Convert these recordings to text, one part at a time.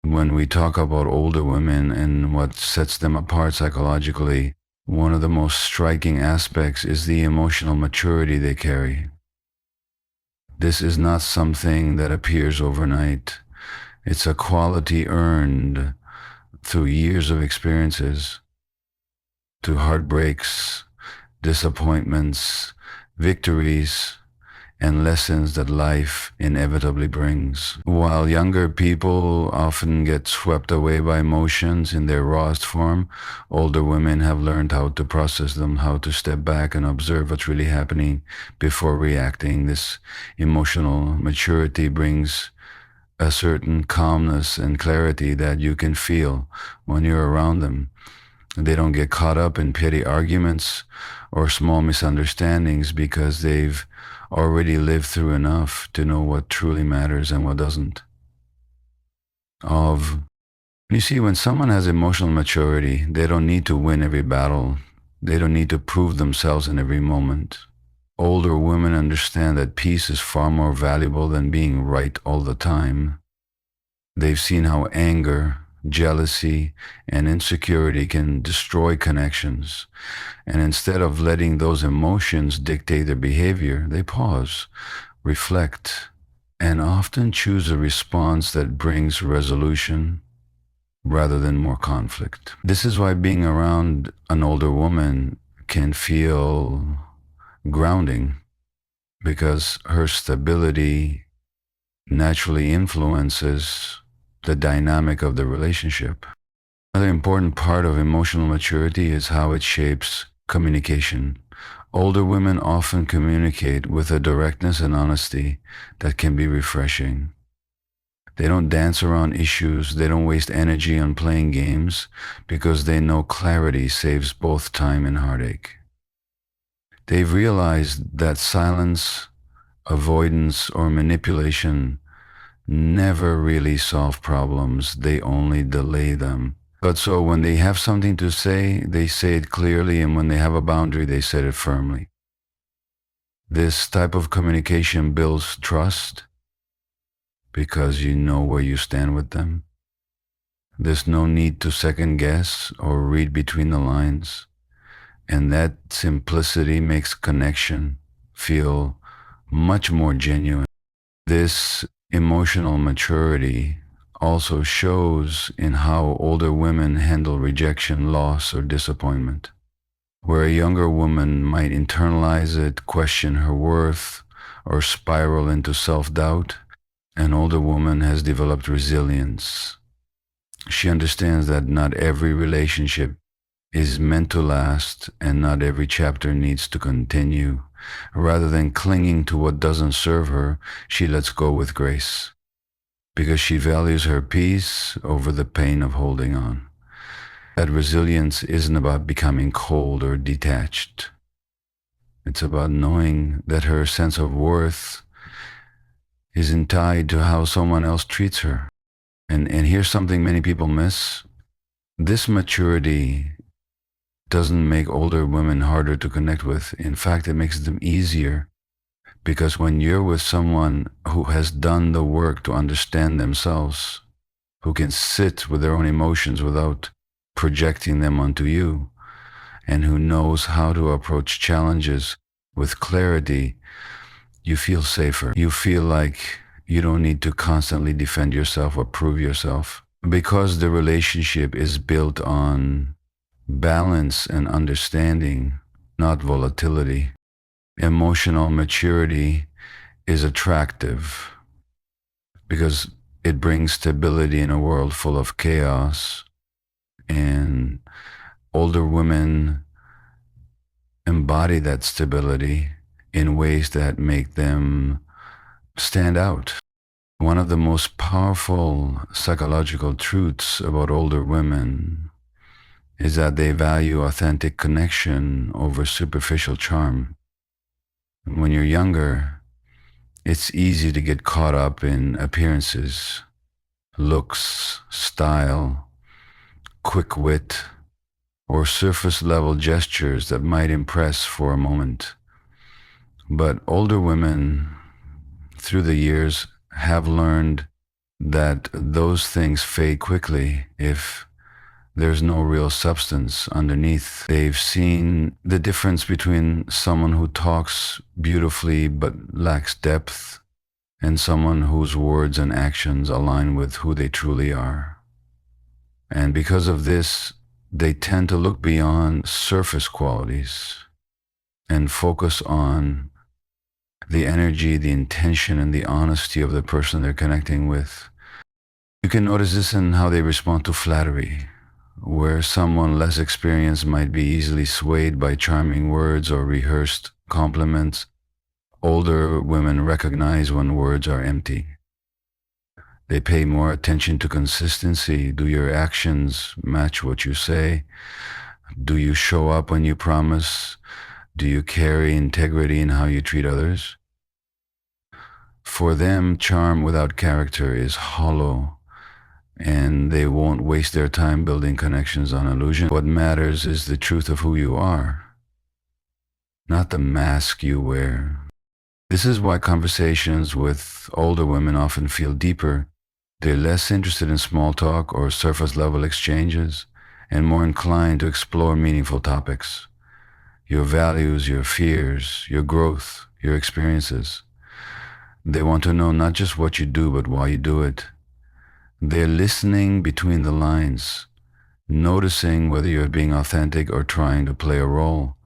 When we talk about older women and what sets them apart psychologically, one of the most striking aspects is the emotional maturity they carry. This is not something that appears overnight. It's a quality earned through years of experiences, through heartbreaks, disappointments, victories, and lessons that life inevitably brings. While younger people often get swept away by emotions in their rawest form, older women have learned how to process them, how to step back and observe what's really happening before reacting. This emotional maturity brings a certain calmness and clarity that you can feel when you're around them. They don't get caught up in petty arguments or small misunderstandings because they've already lived through enough to know what truly matters and what doesn't. You see, when someone has emotional maturity, they don't need to win every battle. They don't need to prove themselves in every moment. Older women understand that peace is far more valuable than being right all the time. They've seen how anger, jealousy, and insecurity can destroy connections. And instead of letting those emotions dictate their behavior, they pause, reflect, and often choose a response that brings resolution rather than more conflict. This is why being around an older woman can feel grounding, because her stability naturally influences the dynamic of the relationship. Another important part of emotional maturity is how it shapes communication. Older women often communicate with a directness and honesty that can be refreshing. They don't dance around issues, they don't waste energy on playing games, because they know clarity saves both time and heartache. They've realized that silence, avoidance, or manipulation never really solve problems, they only delay them. But so when they have something to say, they say it clearly, and when they have a boundary, they set it firmly. This type of communication builds trust because you know where you stand with them. There's no need to second guess or read between the lines. And that simplicity makes connection feel much more genuine. This emotional maturity also shows in how older women handle rejection, loss, or disappointment. Where a younger woman might internalize it, question her worth, or spiral into self-doubt, an older woman has developed resilience. She understands that not every relationship is meant to last, and not every chapter needs to continue. Rather than clinging to what doesn't serve her, she lets go with grace, because she values her peace over the pain of holding on. That resilience isn't about becoming cold or detached. It's about knowing that her sense of worth isn't tied to how someone else treats her. And here's something many people miss. This maturity doesn't make older women harder to connect with. In fact, it makes them easier, because when you're with someone who has done the work to understand themselves, who can sit with their own emotions without projecting them onto you, and who knows how to approach challenges with clarity, you feel safer. You feel like you don't need to constantly defend yourself or prove yourself, because the relationship is built on balance and understanding, not volatility. Emotional maturity is attractive because it brings stability in a world full of chaos, and older women embody that stability in ways that make them stand out. One of the most powerful psychological truths about older women is that they value authentic connection over superficial charm. When you're younger, it's easy to get caught up in appearances, looks, style, quick wit, or surface-level gestures that might impress for a moment. But older women, through the years, have learned that those things fade quickly if there's no real substance underneath. They've seen the difference between someone who talks beautifully but lacks depth and someone whose words and actions align with who they truly are. And because of this, they tend to look beyond surface qualities and focus on the energy, the intention, and the honesty of the person they're connecting with. You can notice this in how they respond to flattery, where someone less experienced might be easily swayed by charming words or rehearsed compliments. Older women recognize when words are empty. They pay more attention to consistency. Do your actions match what you say? Do you show up when you promise? Do you carry integrity in how you treat others? For them, charm without character is hollow, and they won't waste their time building connections on illusion. What matters is the truth of who you are, not the mask you wear. This is why conversations with older women often feel deeper. They're less interested in small talk or surface level exchanges and more inclined to explore meaningful topics. Your values, your fears, your growth, your experiences. They want to know not just what you do, but why you do it. They're listening between the lines, noticing whether you're being authentic or trying to play a role.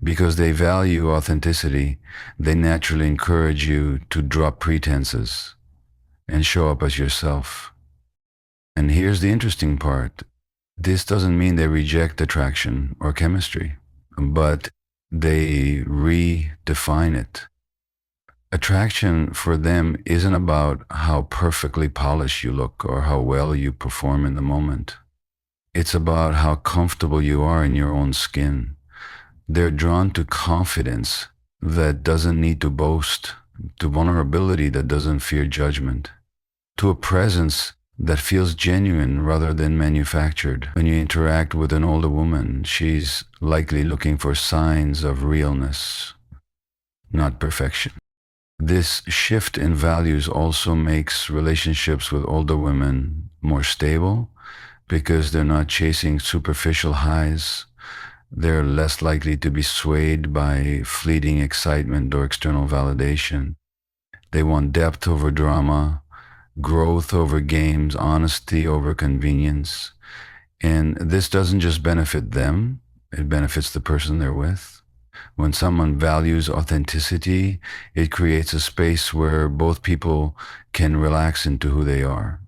Because they value authenticity, they naturally encourage you to drop pretenses and show up as yourself. And here's the interesting part. This doesn't mean they reject attraction or chemistry, but they redefine it. Attraction for them isn't about how perfectly polished you look or how well you perform in the moment. It's about how comfortable you are in your own skin. They're drawn to confidence that doesn't need to boast, to vulnerability that doesn't fear judgment, to a presence that feels genuine rather than manufactured. When you interact with an older woman, she's likely looking for signs of realness, not perfection. This shift in values also makes relationships with older women more stable because they're not chasing superficial highs. They're less likely to be swayed by fleeting excitement or external validation. They want depth over drama, growth over games, honesty over convenience. And this doesn't just benefit them, it benefits the person they're with. When someone values authenticity, it creates a space where both people can relax into who they are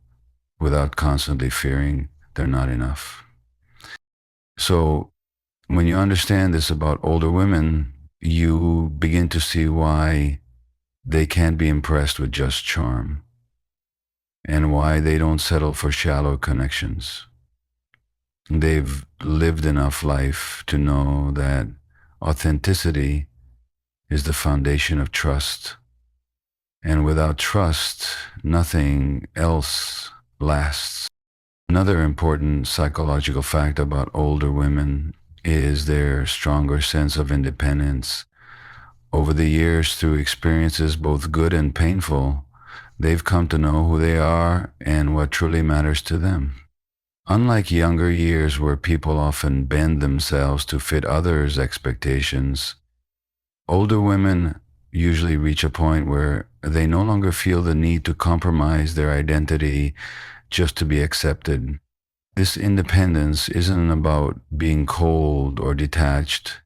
without constantly fearing they're not enough. So when you understand this about older women, you begin to see why they can't be impressed with just charm and why they don't settle for shallow connections. They've lived enough life to know that authenticity is the foundation of trust. And without trust, nothing else lasts. Another important psychological fact about older women is their stronger sense of independence. Over the years, through experiences both good and painful, they've come to know who they are and what truly matters to them. Unlike younger years where people often bend themselves to fit others' expectations, older women usually reach a point where they no longer feel the need to compromise their identity just to be accepted. This independence isn't about being cold or detached.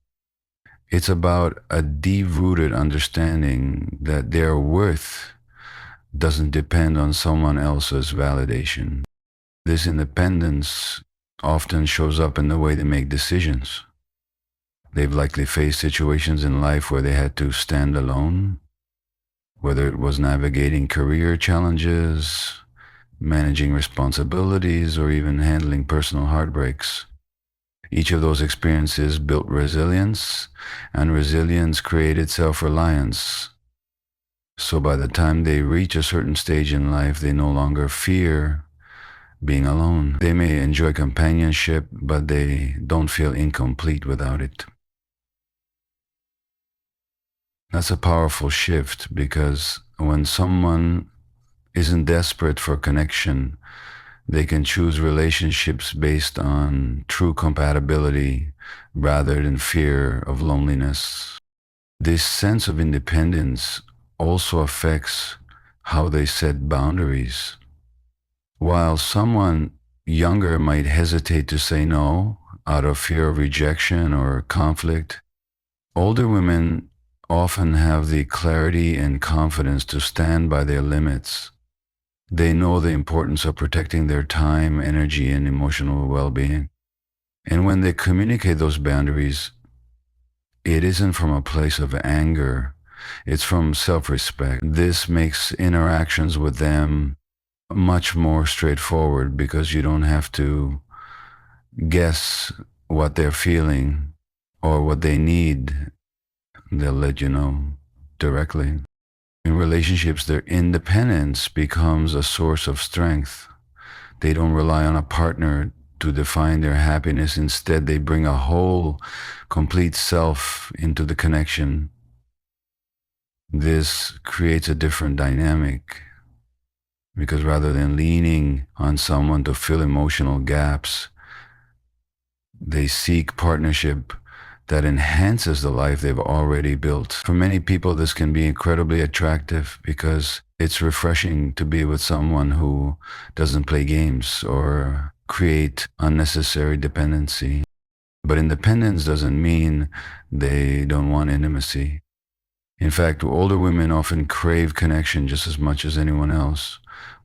It's about a deep-rooted understanding that their worth doesn't depend on someone else's validation. This independence often shows up in the way they make decisions. They've likely faced situations in life where they had to stand alone, whether it was navigating career challenges, managing responsibilities, or even handling personal heartbreaks. Each of those experiences built resilience, and resilience created self-reliance. So by the time they reach a certain stage in life, they no longer fear being alone. They may enjoy companionship, but they don't feel incomplete without it. That's a powerful shift because when someone isn't desperate for connection. They can choose relationships based on true compatibility rather than fear of loneliness. This sense of independence also affects how they set boundaries. While someone younger might hesitate to say no out of fear of rejection or conflict, older women often have the clarity and confidence to stand by their limits. They know the importance of protecting their time, energy, and emotional well-being. And when they communicate those boundaries, it isn't from a place of anger. It's from self-respect. This makes interactions with them much more straightforward because you don't have to guess what they're feeling or what they need. They'll let you know directly. In relationships, their independence becomes a source of strength. They don't rely on a partner to define their happiness. Instead, they bring a whole, complete self into the connection. This creates a different dynamic because rather than leaning on someone to fill emotional gaps, they seek partnership that enhances the life they've already built. For many people, this can be incredibly attractive because it's refreshing to be with someone who doesn't play games or create unnecessary dependency. But independence doesn't mean they don't want intimacy. In fact, older women often crave connection just as much as anyone else,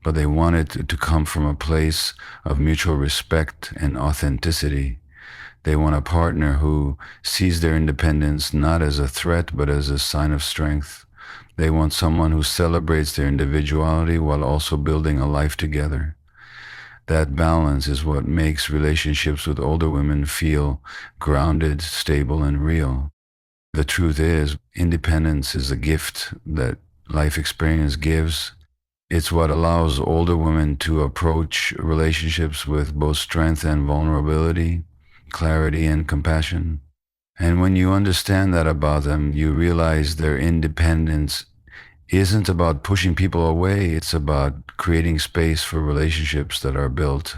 but they want it to come from a place of mutual respect and authenticity. They want a partner who sees their independence not as a threat, but as a sign of strength. They want someone who celebrates their individuality while also building a life together. That balance is what makes relationships with older women feel grounded, stable, and real. The truth is, independence is a gift that life experience gives. It's what allows older women to approach relationships with both strength and vulnerability, clarity and compassion. And when you understand that about them, you realize their independence isn't about pushing people away. It's about creating space for relationships that are built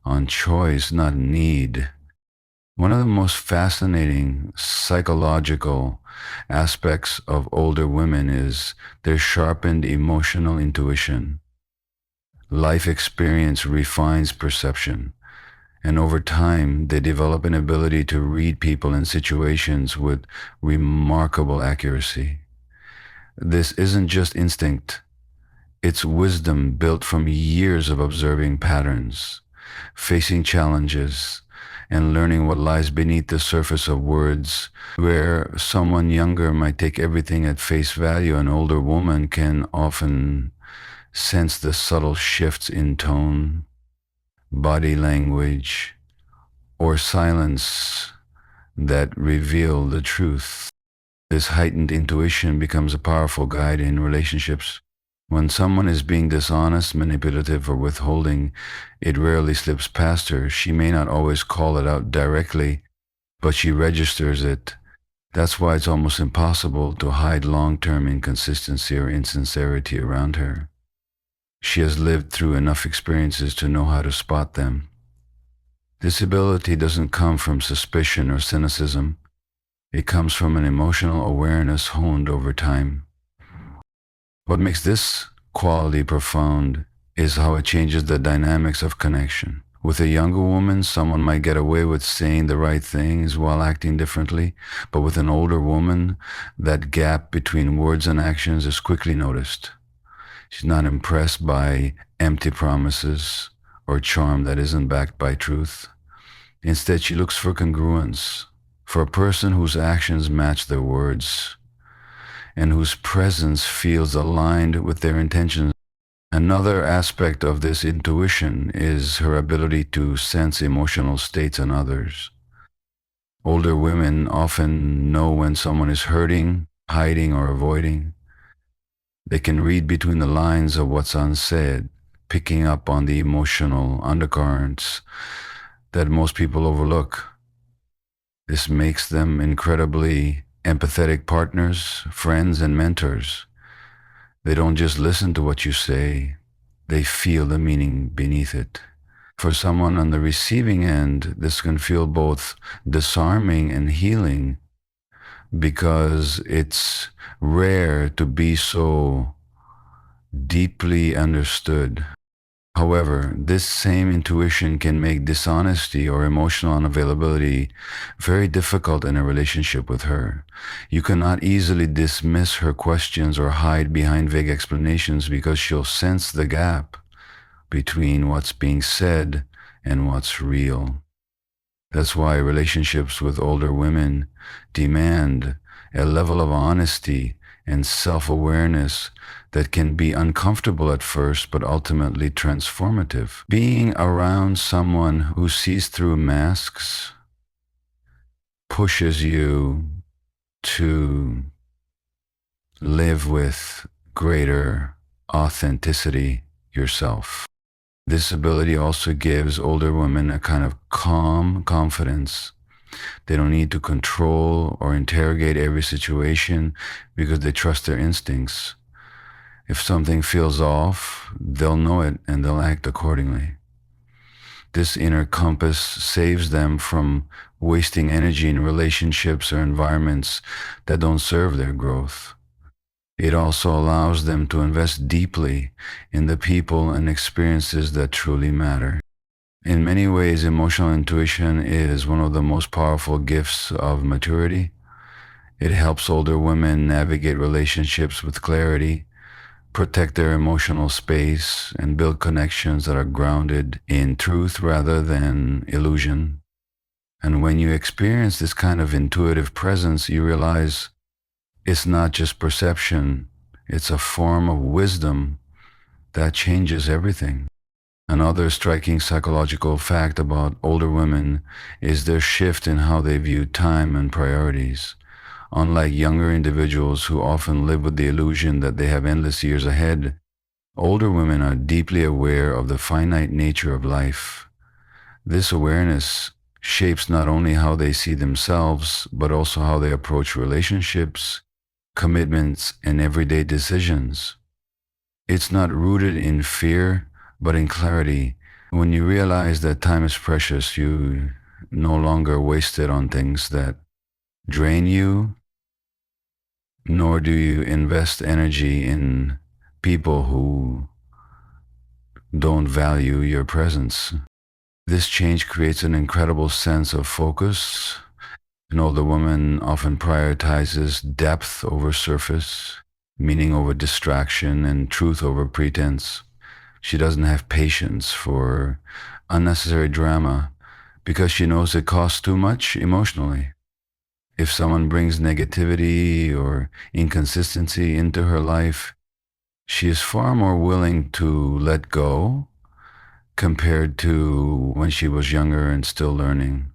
on choice, not need. One of the most fascinating psychological aspects of older women is their sharpened emotional intuition. Life experience refines perception. And over time, they develop an ability to read people and situations with remarkable accuracy. This isn't just instinct. It's wisdom built from years of observing patterns, facing challenges, and learning what lies beneath the surface of words. Where someone younger might take everything at face value, an older woman can often sense the subtle shifts in tone, body language, or silence that reveal the truth. This heightened intuition becomes a powerful guide in relationships. When someone is being dishonest, manipulative, or withholding, it rarely slips past her. She may not always call it out directly, but she registers it. That's why it's almost impossible to hide long-term inconsistency or insincerity around her. She has lived through enough experiences to know how to spot them. This ability doesn't come from suspicion or cynicism. It comes from an emotional awareness honed over time. What makes this quality profound is how it changes the dynamics of connection. With a younger woman, someone might get away with saying the right things while acting differently, but with an older woman, that gap between words and actions is quickly noticed. She's not impressed by empty promises or charm that isn't backed by truth. Instead, she looks for congruence, for a person whose actions match their words and whose presence feels aligned with their intentions. Another aspect of this intuition is her ability to sense emotional states in others. Older women often know when someone is hurting, hiding, or avoiding. They can read between the lines of what's unsaid, picking up on the emotional undercurrents that most people overlook. This makes them incredibly empathetic partners, friends, and mentors. They don't just listen to what you say, they feel the meaning beneath it. For someone on the receiving end, this can feel both disarming and healing because it's rare to be so deeply understood. However, this same intuition can make dishonesty or emotional unavailability very difficult in a relationship with her. You cannot easily dismiss her questions or hide behind vague explanations because she'll sense the gap between what's being said and what's real. That's why relationships with older women demand a level of honesty and self-awareness that can be uncomfortable at first, but ultimately transformative. Being around someone who sees through masks pushes you to live with greater authenticity yourself. This ability also gives older women a kind of calm confidence. They don't need to control or interrogate every situation because they trust their instincts. If something feels off, they'll know it and they'll act accordingly. This inner compass saves them from wasting energy in relationships or environments that don't serve their growth. It also allows them to invest deeply in the people and experiences that truly matter. In many ways, emotional intuition is one of the most powerful gifts of maturity. It helps older women navigate relationships with clarity, protect their emotional space, and build connections that are grounded in truth rather than illusion. And when you experience this kind of intuitive presence, you realize it's not just perception, it's a form of wisdom that changes everything. Another striking psychological fact about older women is their shift in how they view time and priorities. Unlike younger individuals who often live with the illusion that they have endless years ahead, older women are deeply aware of the finite nature of life. This awareness shapes not only how they see themselves, but also how they approach relationships, commitments, and everyday decisions. It's not rooted in fear, but in clarity. When you realize that time is precious, you no longer waste it on things that drain you, nor do you invest energy in people who don't value your presence. This change creates an incredible sense of focus. An older woman often prioritizes depth over surface, meaning over distraction, and truth over pretense. She doesn't have patience for unnecessary drama because she knows it costs too much emotionally. If someone brings negativity or inconsistency into her life, she is far more willing to let go compared to when she was younger and still learning.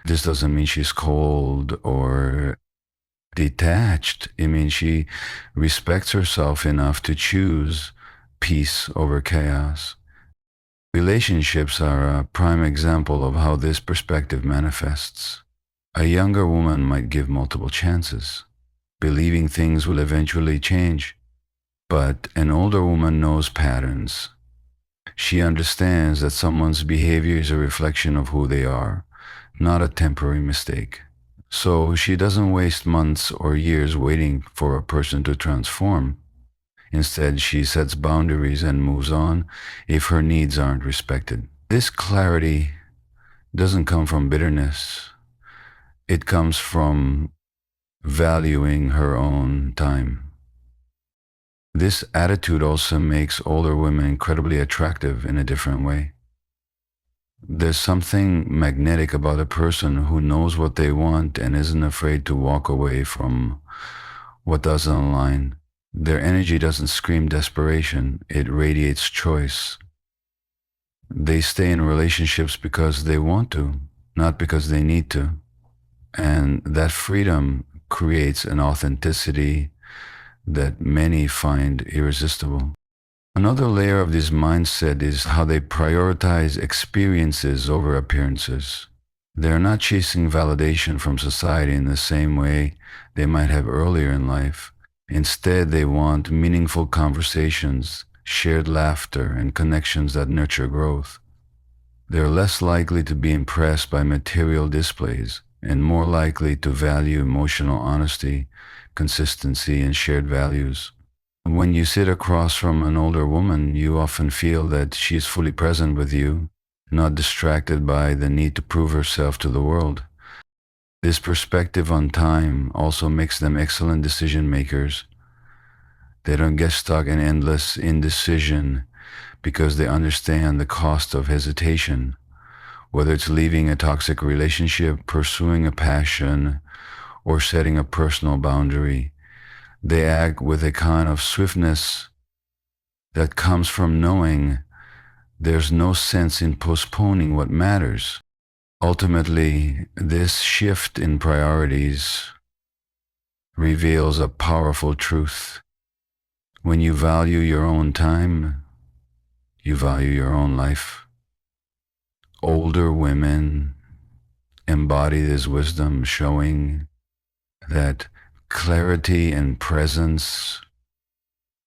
This doesn't mean she's cold or detached. It means she respects herself enough to choose peace over chaos. Relationships are a prime example of how this perspective manifests. A younger woman might give multiple chances, believing things will eventually change. But an older woman knows patterns. She understands that someone's behavior is a reflection of who they are, not a temporary mistake. So she doesn't waste months or years waiting for a person to transform. Instead, she sets boundaries and moves on if her needs aren't respected. This clarity doesn't come from bitterness. It comes from valuing her own time. This attitude also makes older women incredibly attractive in a different way. There's something magnetic about a person who knows what they want and isn't afraid to walk away from what doesn't align. Their energy doesn't scream desperation, it radiates choice. They stay in relationships because they want to, not because they need to. And that freedom creates an authenticity that many find irresistible. Another layer of this mindset is how they prioritize experiences over appearances. They're not chasing validation from society in the same way they might have earlier in life. Instead, they want meaningful conversations shared laughter, and connections that nurture growth. They're less likely to be impressed by material displays and more likely to value emotional honesty, consistency, and shared values. When you sit across from an older woman, you often feel that she is fully present with you, not distracted by the need to prove herself to the world. This perspective on time also makes them excellent decision makers. They don't get stuck in endless indecision because they understand the cost of hesitation, whether it's leaving a toxic relationship, pursuing a passion, or setting a personal boundary. They act with a kind of swiftness that comes from knowing there's no sense in postponing what matters. Ultimately, this shift in priorities reveals a powerful truth. When you value your own time, you value your own life. Older women embody this wisdom, showing that clarity and presence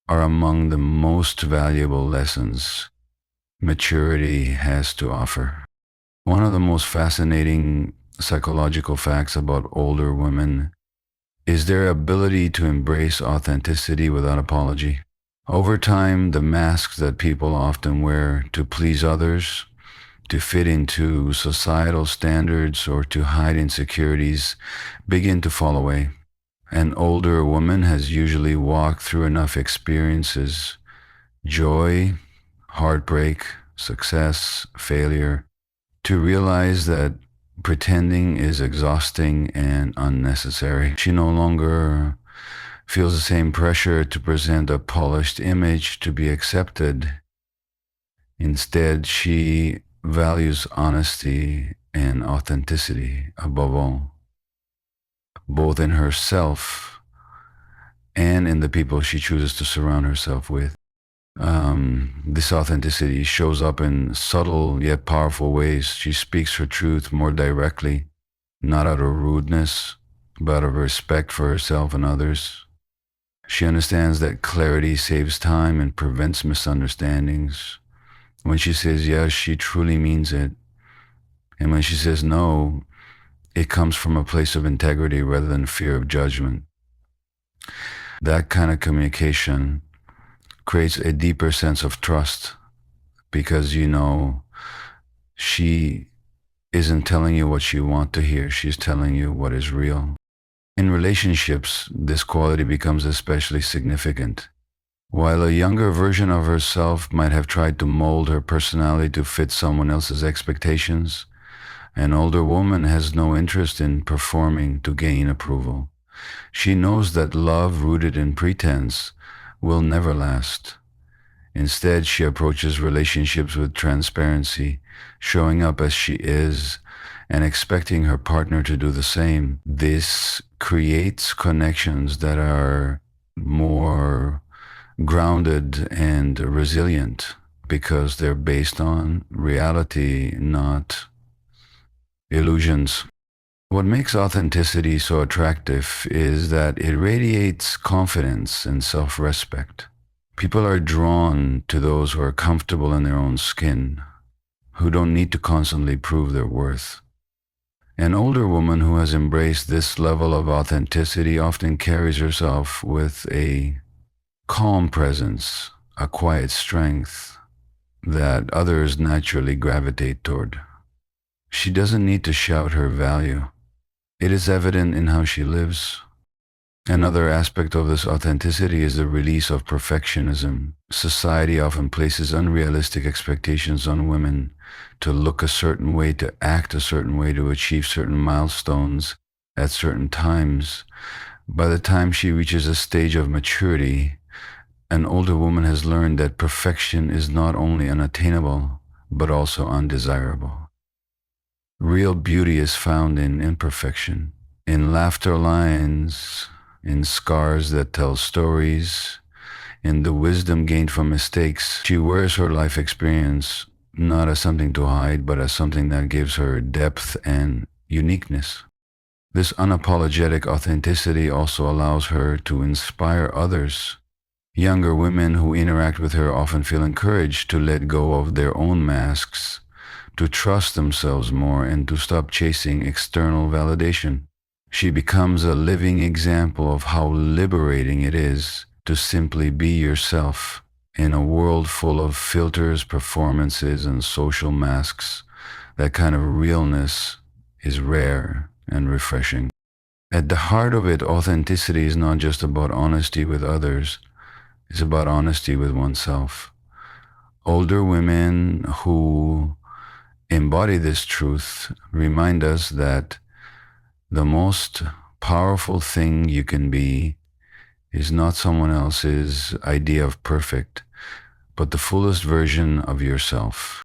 are among the most valuable lessons maturity has to offer. One of the most fascinating psychological facts about older women is their ability to embrace authenticity without apology. Over time, the masks that people often wear to please others, to fit into societal standards, or to hide insecurities begin to fall away. An older woman has usually walked through enough experiences, joy, heartbreak, success, failure, to realize that pretending is exhausting and unnecessary. She no longer feels the same pressure to present a polished image to be accepted. Instead, she values honesty and authenticity above all, both in herself and in the people she chooses to surround herself with. This authenticity shows up in subtle yet powerful ways. She speaks her truth more directly, not out of rudeness, but out of respect for herself and others. She understands that clarity saves time and prevents misunderstandings. When she says yes, she truly means it. And when she says no, it comes from a place of integrity rather than fear of judgment. That kind of communication creates a deeper sense of trust because you know she isn't telling you what you want to hear. She's telling you what is real. In relationships, this quality becomes especially significant. While a younger version of herself might have tried to mold her personality to fit someone else's expectations, an older woman has no interest in performing to gain approval. She knows that love rooted in pretense will never last. Instead, she approaches relationships with transparency, showing up as she is and expecting her partner to do the same. This creates connections that are more grounded and resilient because they're based on reality, not illusions. What makes authenticity so attractive is that it radiates confidence and self-respect. People are drawn to those who are comfortable in their own skin, who don't need to constantly prove their worth. An older woman who has embraced this level of authenticity often carries herself with a calm presence, a quiet strength that others naturally gravitate toward. She doesn't need to shout her value. It is evident in how she lives. Another aspect of this authenticity is the release of perfectionism. Society often places unrealistic expectations on women to look a certain way, to act a certain way, to achieve certain milestones at certain times. By the time she reaches a stage of maturity, an older woman has learned that perfection is not only unattainable, but also undesirable. Real beauty is found in imperfection, in laughter lines, in scars that tell stories, in the wisdom gained from mistakes. She wears her life experience not as something to hide, but as something that gives her depth and uniqueness. This unapologetic authenticity also allows her to inspire others. Younger women who interact with her often feel encouraged to let go of their own masks, to trust themselves more, and to stop chasing external validation. She becomes a living example of how liberating it is to simply be yourself in a world full of filters, performances, and social masks. That kind of realness is rare and refreshing. At the heart of it, authenticity is not just about honesty with others, it's about honesty with oneself. Older women who embody this truth remind us that the most powerful thing you can be is not someone else's idea of perfect, but the fullest version of yourself.